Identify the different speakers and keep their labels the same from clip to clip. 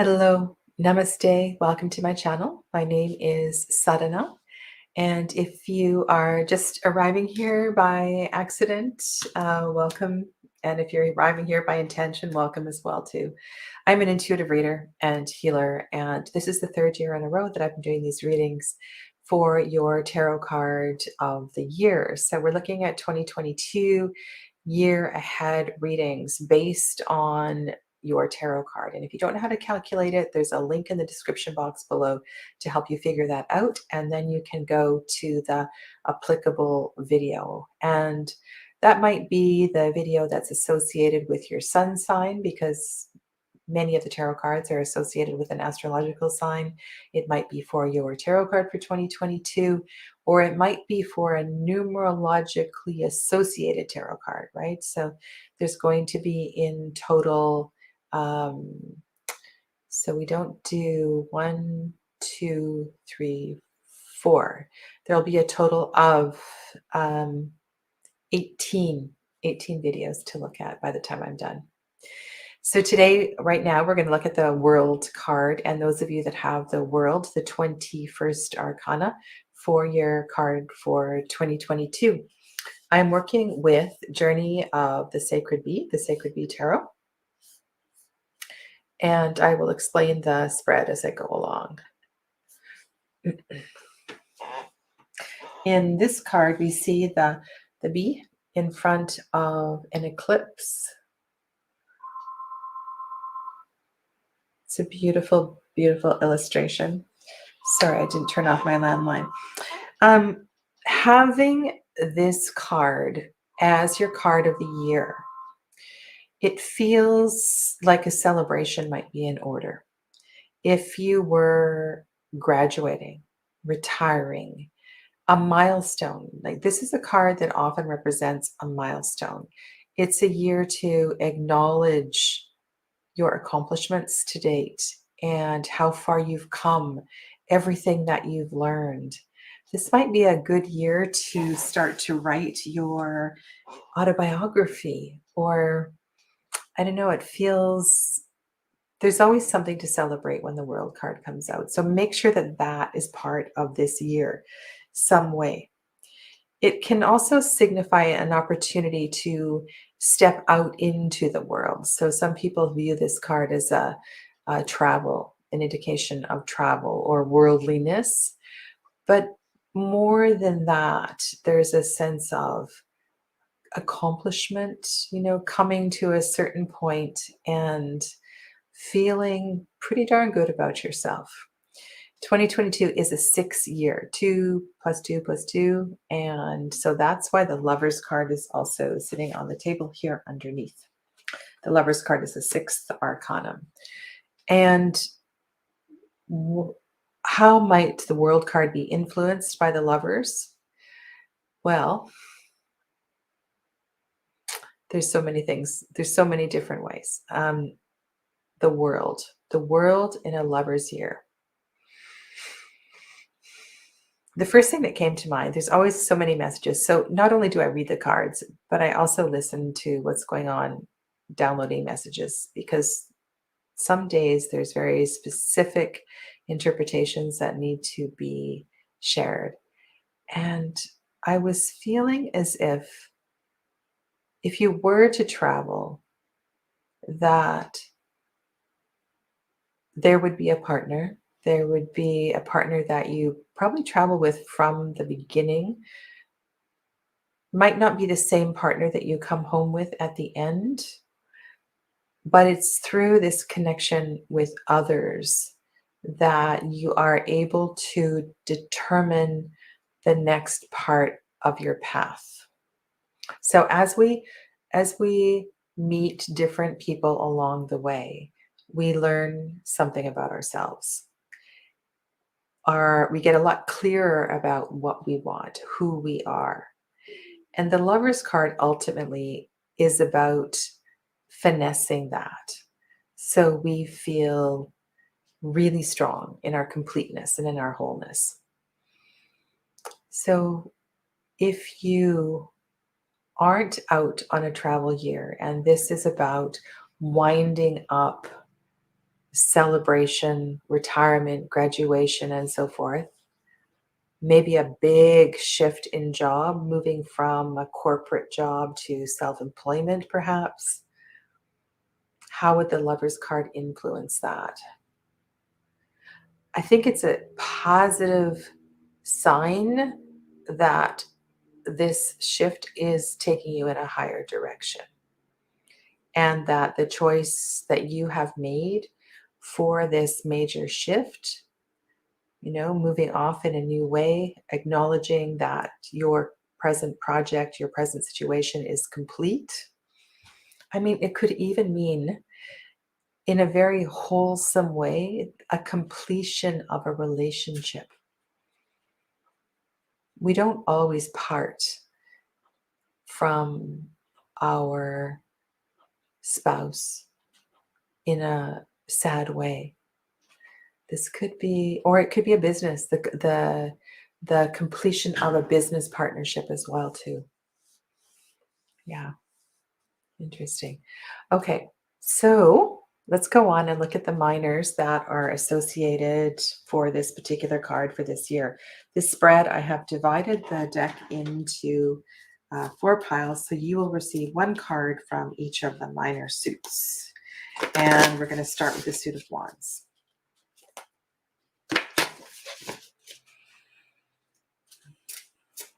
Speaker 1: Hello, namaste. Welcome to my channel. My name is Sadhana. And if you are just arriving here by accident, welcome. And if you're arriving here by intention, welcome as well too. I'm an intuitive reader and healer, and this is the third year in a row that I've been doing these readings for your tarot card of the year. So we're looking at 2022 year ahead readings based on your tarot card. And if you don't know how to calculate it, there's a link in the description box below to help you figure that out. And then you can go to the applicable video. And that might be the video that's associated with your sun sign, because many of the tarot cards are associated with an astrological sign. It might be for your tarot card for 2022, or it might be for a numerologically associated tarot card, right? So there's going to be in total, so we don't do 1, 2, 3, 4. There'll be a total of 18 videos to look at by the time I'm done. So today, right now, we're going to look at the World card. And those of you that have the World, the 21st Arcana, 4-year card for 2022. I'm working with Journey of the Sacred Bee Tarot. And I will explain the spread as I go along. In this card, we see the bee in front of an eclipse. It's a beautiful, beautiful illustration. Sorry, I didn't turn off my landline. Having this card as your card of the year, it feels like a celebration might be in order. If you were graduating, retiring, a milestone, like this is a card that often represents a milestone. It's a year to acknowledge your accomplishments to date and how far you've come, everything that you've learned. This might be a good year to start to write your autobiography, or I don't know, it feels there's always something to celebrate when the World card comes out. So make sure that that is part of this year some way. It can also signify an opportunity to step out into the world. So some people view this card as a travel, an indication of travel or worldliness. But more than that, there's a sense of accomplishment, coming to a certain point and feeling pretty darn good about yourself. 2022 is a 6-year, 2 + 2 + 2. And so that's why the Lovers card is also sitting on the table here underneath. The Lovers card is the 6th arcana. And how might the World card be influenced by the Lovers? Well, there's so many things. There's so many different ways. The world in a Lover's year. The first thing that came to mind, there's always so many messages. So not only do I read the cards, but I also listen to what's going on, downloading messages, because some days there's very specific interpretations that need to be shared. And I was feeling as if you were to travel, that there would be a partner. There would be a partner that you probably travel with from the beginning. Might not be the same partner that you come home with at the end, but it's through this connection with others that you are able to determine the next part of your path. So as we meet different people along the way, we learn something about ourselves. We get a lot clearer about what we want, who we are. And the Lover's card ultimately is about finessing that. So we feel really strong in our completeness and in our wholeness. So if you aren't out on a travel year, and this is about winding up celebration, retirement, graduation, and so forth. Maybe a big shift in job, moving from a corporate job to self-employment, perhaps. How would the Lover's card influence that? I think it's a positive sign that this shift is taking you in a higher direction, and that the choice that you have made for this major shift, moving off in a new way, acknowledging that your present project, your present situation is complete. I mean, it could even mean, in a very wholesome way, a completion of a relationship. We don't always part from our spouse in a sad way. This could be, or it could be a business, the completion of a business partnership as well too. Yeah, interesting. Okay, so let's go on and look at the minors that are associated for this particular card for this year. This spread, I have divided the deck into 4 piles, so you will receive 1 card from each of the minor suits. And we're going to start with the suit of wands.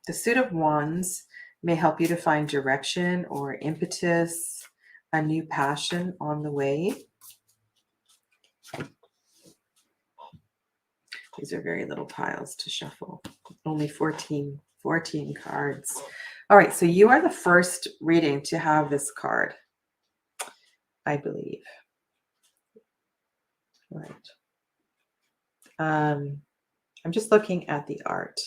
Speaker 1: The suit of wands may help you to find direction or impetus, a new passion on the way. These are very little piles to shuffle. Only 14 cards. All right, so you are the first reading to have this card, I believe. Right. I'm just looking at the art.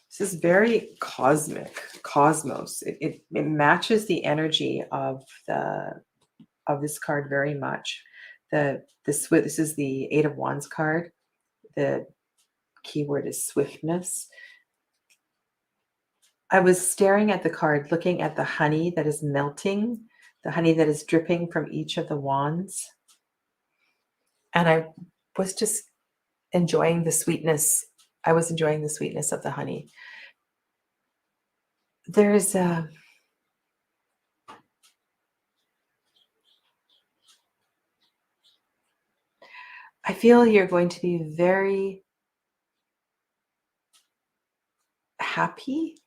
Speaker 1: This is very cosmic, cosmos. It matches the energy of this card very much. This is the 8 of Wands card. The keyword is swiftness. I was staring at the card, looking at the honey that is melting, the honey that is dripping from each of the wands. And I was just enjoying the sweetness. I was enjoying the sweetness of the honey. There's a I feel you're going to be very happy,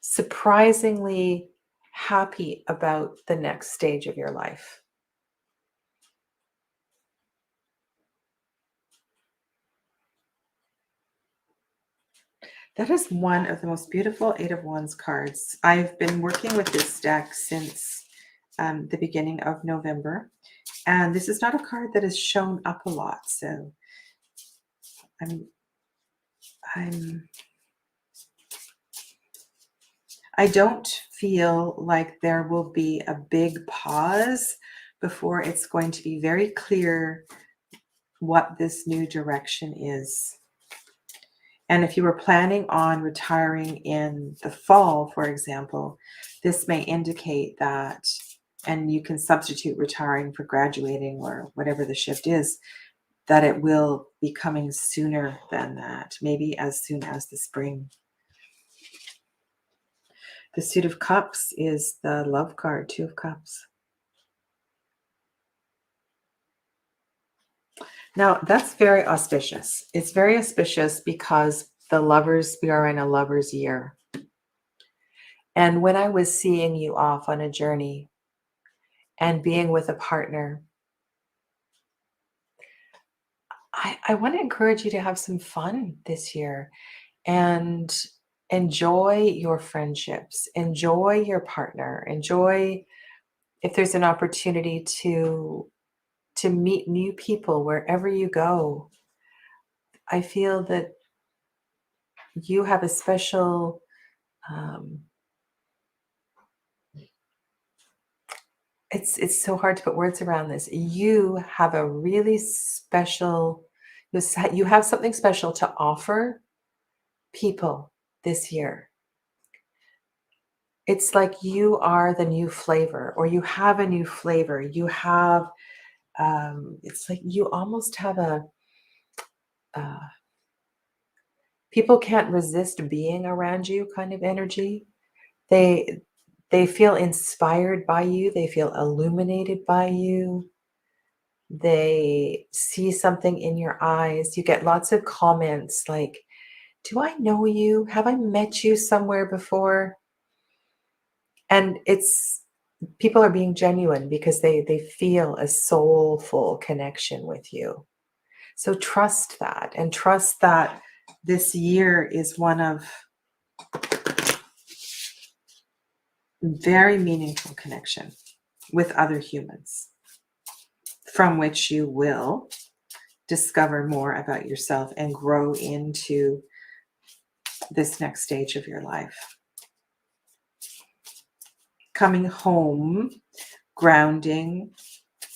Speaker 1: surprisingly happy about the next stage of your life. That is one of the most beautiful 8 of Wands cards. I've been working with this deck since the beginning of November, and this is not a card that has shown up a lot. So I don't feel like there will be a big pause before it's going to be very clear what this new direction is. And if you were planning on retiring in the fall, for example, this may indicate that, and you can substitute retiring for graduating or whatever the shift is, that it will be coming sooner than that, maybe as soon as the spring. The suit of cups is the love card, 2 of cups. Now, that's very auspicious. It's very auspicious because we are in a lover's year. And when I was seeing you off on a journey and being with a partner, I want to encourage you to have some fun this year and enjoy your friendships, enjoy your partner, enjoy if there's an opportunity to meet new people wherever you go. I feel that you have a special it's so hard to put words around this. You have a really special, you have something special to offer people this year. It's like you are the new flavor, or you have a new flavor. You have, it's like you almost have uh, people can't resist being around you kind of energy. They they feel inspired by you. They feel illuminated by you. They see something in your eyes. You get lots of comments like, "Do I know you? Have I met you somewhere before?" And it's people are being genuine because they feel a soulful connection with you. So trust that, and trust that this year is one of very meaningful connection with other humans, from which you will discover more about yourself and grow into this next stage of your life. Coming home, grounding,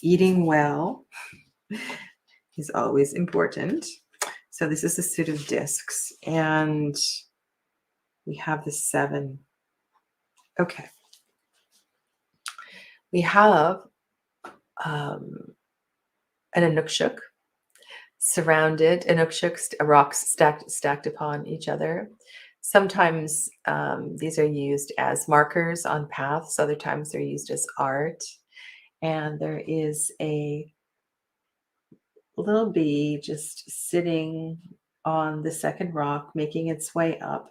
Speaker 1: eating well is always important. So this is a suit of discs, and we have the 7. Okay. We have an Inukshuk surrounded, Inukshuk rocks stacked upon each other. Sometimes these are used as markers on paths. Other times they're used as art. And there is a little bee just sitting on the second rock, making its way up.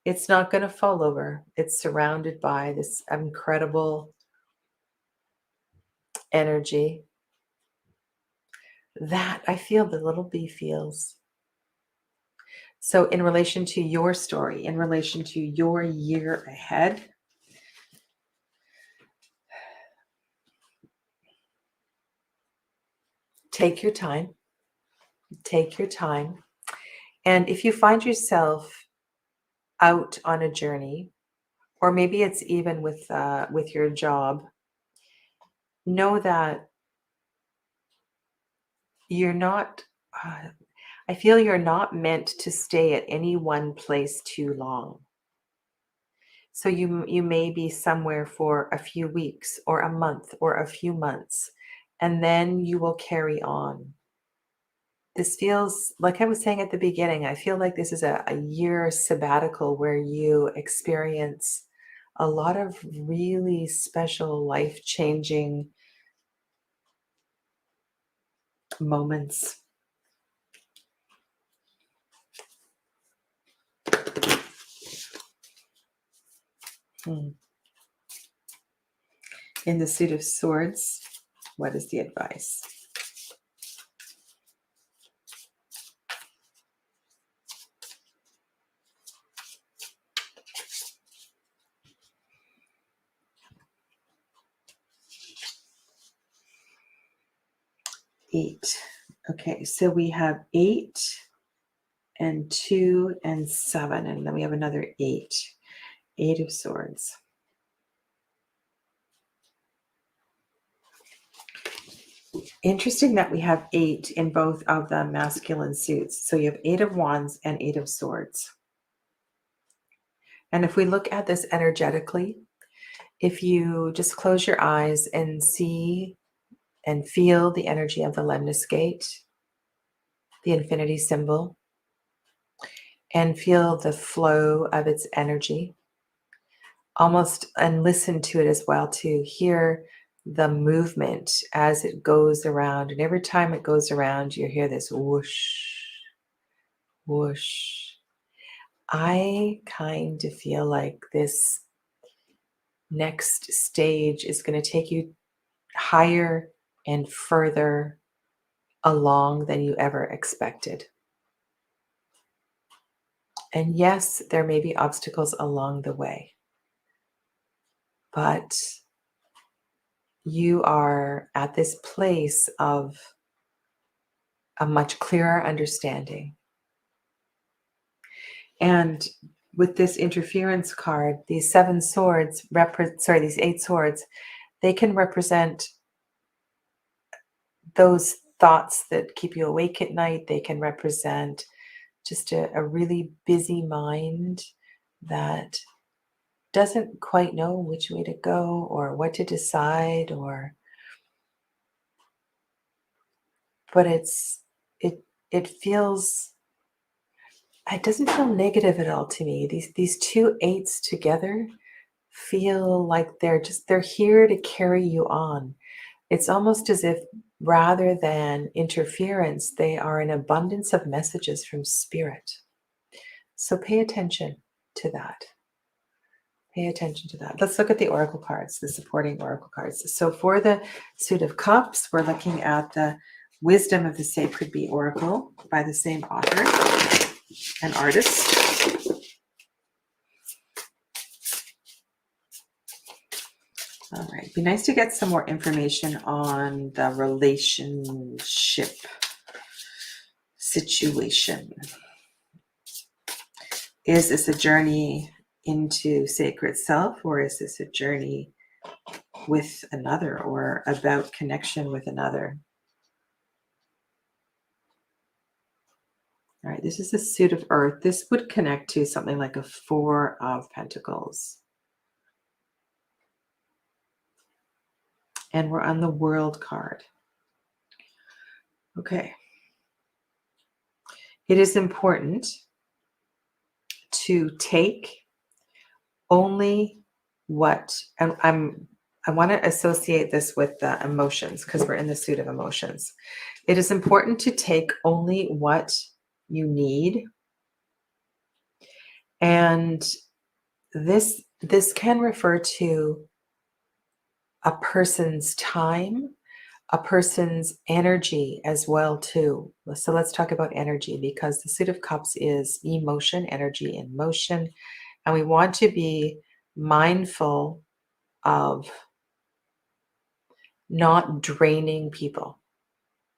Speaker 1: It's not going to fall over. It's surrounded by this incredible energy that I feel the little bee feels. So, in relation to your story, in relation to your year ahead, take your time. Take your time. And if you find yourself out on a journey, or maybe it's even with your job, know that you're not. I feel you're not meant to stay at any one place too long. So you may be somewhere for a few weeks or a month or a few months, and then you will carry on. This feels like I was saying at the beginning, I feel like this is a year sabbatical where you experience a lot of really special, life-changing moments. Hmm. In the suit of swords, what is the advice? Eight. Okay, so we have 8 and 2 and 7, and then we have another 8. 8 of swords. Interesting that we have 8 in both of the masculine suits. So you have 8 of wands and 8 of swords. And if we look at this energetically, if you just close your eyes and see and feel the energy of the lemnis gate, the infinity symbol, and feel the flow of its energy, almost, and listen to it as well, to hear the movement as it goes around. And every time it goes around, you hear this whoosh, whoosh. I kind of feel like this next stage is going to take you higher and further along than you ever expected. And yes, there may be obstacles along the way, but you are at this place of a much clearer understanding. And with this interference card, these 7 swords, these 8 swords, they can represent those thoughts that keep you awake at night. They can represent just a really busy mind that doesn't quite know which way to go or what to decide, but it feels, it doesn't feel negative at all to me. These two eights together feel like they're here to carry you on. It's almost as if rather than interference, they are an abundance of messages from spirit. So pay attention to that. Pay attention to that. Let's look at the oracle cards, the supporting oracle cards. So for the Suit of Cups, we're looking at the Wisdom of the Sacred Bee Oracle by the same author and artist. All right. It'd be nice to get some more information on the relationship situation. Is this a journey into sacred self, or is this a journey with another or about connection with another? All right, this is the Suit of Earth. This would connect to something like a Four of Pentacles. And we're on the World card. Okay. It is important to take only what, and I want to associate this with the emotions because we're in the suit of emotions. It is important to take only what you need. And this can refer to a person's time, a person's energy as well too. So let's talk about energy, because the Suit of Cups is emotion, energy in motion, and we want to be mindful of not draining people.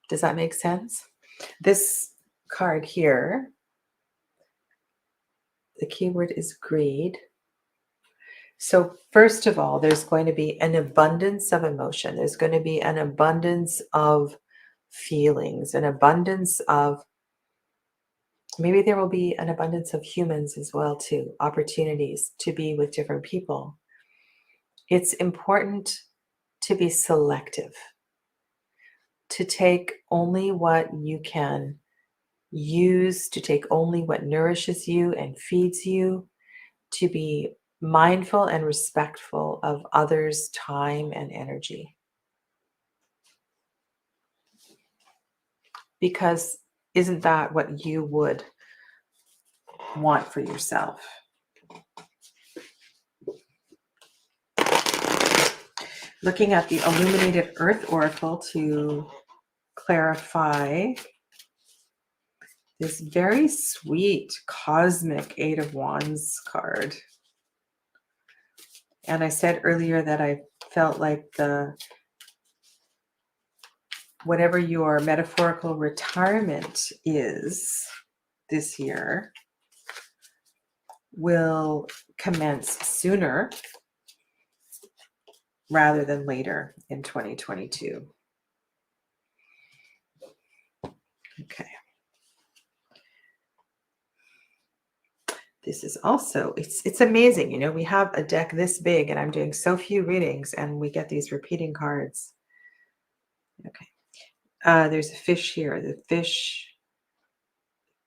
Speaker 1: Does that make sense? This card here, the keyword is greed. So first of all, there's going to be an abundance of emotion. There's going to be an abundance of feelings, an abundance of, maybe there will be an abundance of humans as well too, opportunities to be with different people. It's important to be selective, to take only what you can use, to take only what nourishes you and feeds you, to be mindful and respectful of others' time and energy. Because isn't that what you would want for yourself? Looking at the Illuminated Earth Oracle to clarify this very sweet cosmic Eight of Wands card. And I said earlier that I felt like whatever your metaphorical retirement is this year will commence sooner rather than later in 2022. Okay. This is also, it's amazing. You know, we have a deck this big and I'm doing so few readings and we get these repeating cards. Okay. There's a fish here. The fish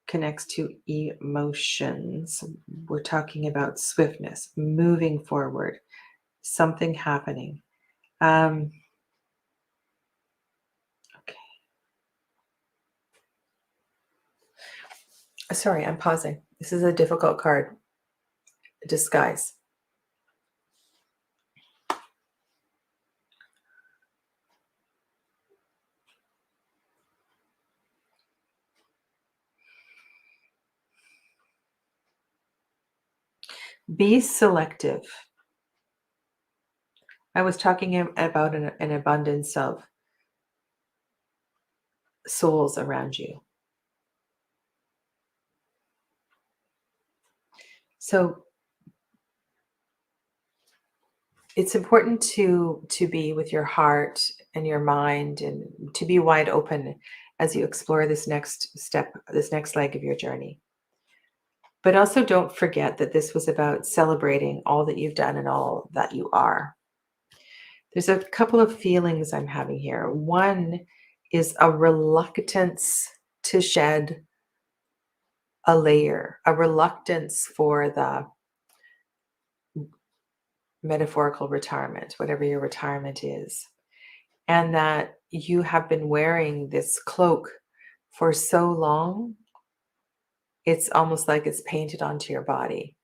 Speaker 1: connects to emotions. We're talking about swiftness, moving forward, something happening. Okay. Sorry, I'm pausing. This is a difficult card. Disguise. Be selective. I was talking about an abundance of souls around you. So it's important to be with your heart and your mind and to be wide open as you explore this next step, this next leg of your journey. But also don't forget that this was about celebrating all that you've done and all that you are. There's a couple of feelings I'm having here. One is a reluctance to shed a layer, a reluctance for the metaphorical retirement, whatever your retirement is, and that you have been wearing this cloak for so long, it's almost like it's painted onto your body.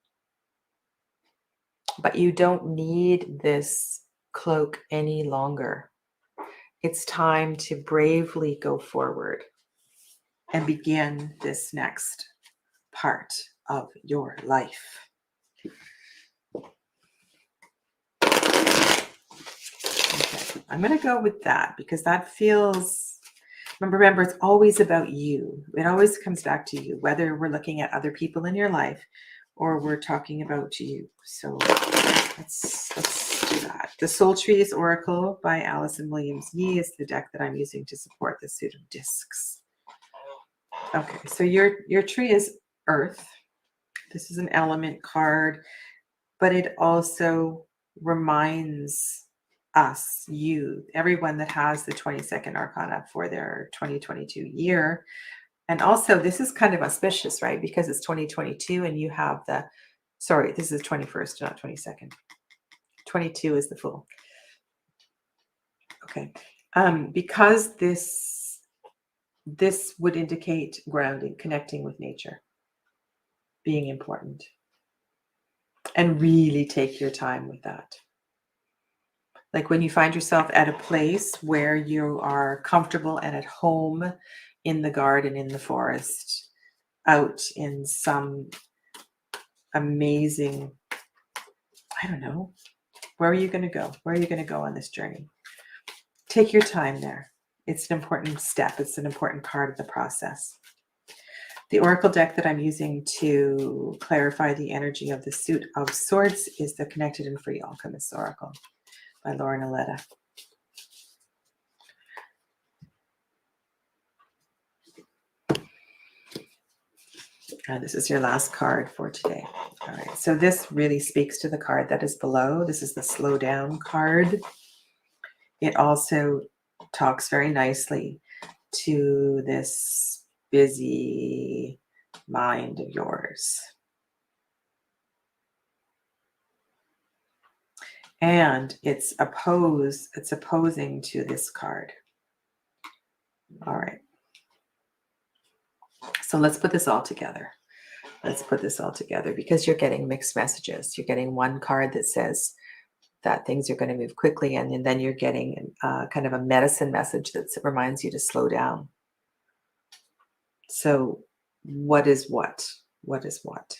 Speaker 1: But you don't need this cloak any longer. It's time to bravely go forward and begin this next part of your life. Okay, I'm going to go with that because that feels, remember, it's always about you. It always comes back to you, whether we're looking at other people in your life or we're talking about you. So let's do that. The Soul Trees Oracle by Alison Williams Yee is the deck that I'm using to support the suit of discs. Okay, so your tree is Earth. This is an element card, but it also reminds us, you, everyone that has the 22nd Arcana for their 2022 year. And also, this is kind of auspicious, right? Because it's 2022 and you have the, sorry, this is 21st, not 22nd. 22 is the Fool. Okay. Because this would indicate grounding, connecting with nature, being important. And really take your time with that. Like when you find yourself at a place where you are comfortable and at home in the garden, in the forest, out in some amazing, I don't know, where are you going to go? Where are you going to go on this journey? Take your time there. It's an important step. It's an important part of the process. The Oracle deck that I'm using to clarify the energy of the Suit of Swords is the Connected and Free Alchemist Oracle by Lauren Aletta. This is your last card for today. All right, so this really speaks to the card that is below. This is the Slow Down card. It also talks very nicely to this busy mind of yours. And it's opposing to this card. All right. So let's put this all together. Let's put this all together because you're getting mixed messages. You're getting one card that says that things are going to move quickly, and then you're getting kind of a medicine message that reminds you to slow down. So what is what? What is what?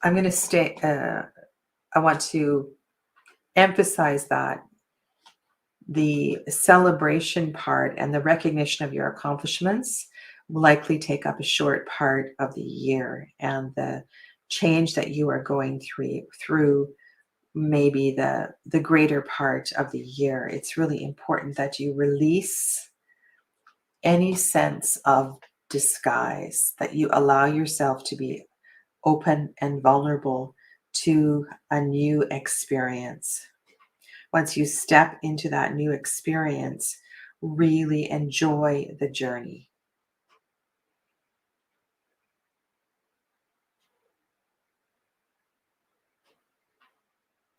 Speaker 1: I'm going to stay, I want to emphasize that the celebration part and the recognition of your accomplishments will likely take up a short part of the year, and the change that you are going through maybe the greater part of the year. It's really important that you release any sense of disguise, that you allow yourself to be open and vulnerable to a new experience. Once you step into that new experience, really enjoy the journey.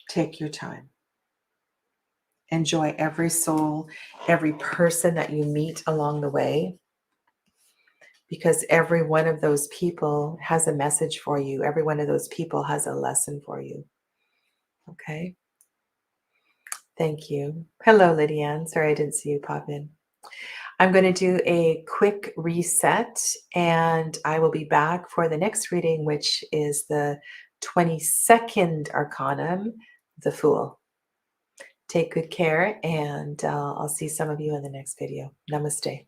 Speaker 1: Take your time. Enjoy every soul, every person that you meet along the way, because every one of those people has a message for you. Every one of those people has a lesson for you. Okay? Thank you. Hello, Lydianne. Sorry I didn't see you pop in. I'm going to do a quick reset, and I will be back for the next reading, which is the 22nd Arcanum, the Fool. Take good care, and I'll see some of you in the next video. Namaste.